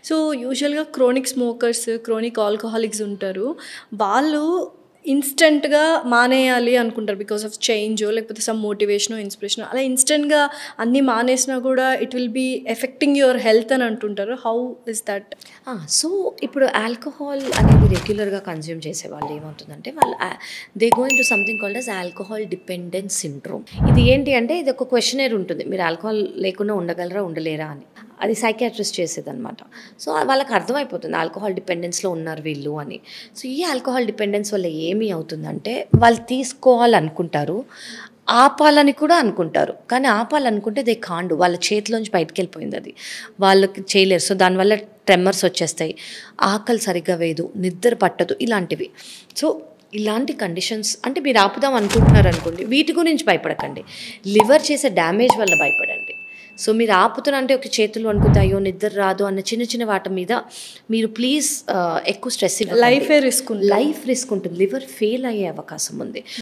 So, యూజువల్‌గా chronic smokers, chronic alcoholics ఉంటారు. వాళ్ళు ఇన్‌స్టంట్‌గా మానేయాలి అనుకుంటారు. బికాస్ ఆఫ్ చేంజో లేకపోతే సమ్ మోటివేషనో, ఇన్‌స్పిరేషనో అలా ఇన్‌స్టంట్‌గా అన్నీ మానేసినా కూడా it will be affecting your health అని అంటుంటారు. How is that? సో, ఇప్పుడు ఆల్కహాల్ అనేది రెగ్యులర్‌గా కన్జ్యూమ్ చేసేవాళ్ళు ఏమవుతుందంటే, వాళ్ళు they go into something called as alcohol dependence syndrome. ఇది ఏంటి అంటే, ఇది ఒక క్వెషనైర్ ఉంటుంది. మీరు ఆల్కహాల్ లేకుండా ఉండగలరా, ఉండలేరా అని. అది సైకియాట్రిస్ట్ చేసేదనమాట. సో, వాళ్ళకి అర్థమైపోతుంది ఆల్కహాల్ డిపెండెన్స్‌లో ఉన్నారు వీళ్ళు అని. సో, ఈ ఆల్కహాల్ డిపెండెన్స్ వల్ల ఏమి అవుతుందంటే, వాళ్ళు తీసుకోవాలనుకుంటారు. ఆపాలని కూడా అనుకుంటారు. కానీ ఆపాలనుకుంటే దే కాంట్. వాళ్ళ చేతిలోంచి బయటికెళ్ళిపోయింది అది. వాళ్ళకి చేయలేరు. సో, దానివల్ల ట్రెమర్స్ వచ్చేస్తాయి. ఆకలి సరిగ్గా వేయదు, నిద్ర పట్టదు ఇలాంటివి. సో, ఇలాంటి కండిషన్స్ అంటే మీరు ఆపుదాం అనుకుంటున్నారనుకోండి, వీటి గురించి భయపడకండి. లివర్ చేసే డ్యామేజ్ వల్ల భయపడండి. సో, మీరు ఆపుతున్నా అంటే ఒక చేతులు వణుకుతాయి, అయ్యో నిద్ర రాదు అన్న చిన్న చిన్న వాటి మీద మీరు ప్లీజ్ ఎక్కువ స్ట్రెస్ ఇవ్వకండి. లైఫే రిస్క్ ఉంటుంది. లైఫ్ రిస్క్ ఉంటుంది. లివర్ ఫెయిల్ అయ్యే అవకాశం ఉంది.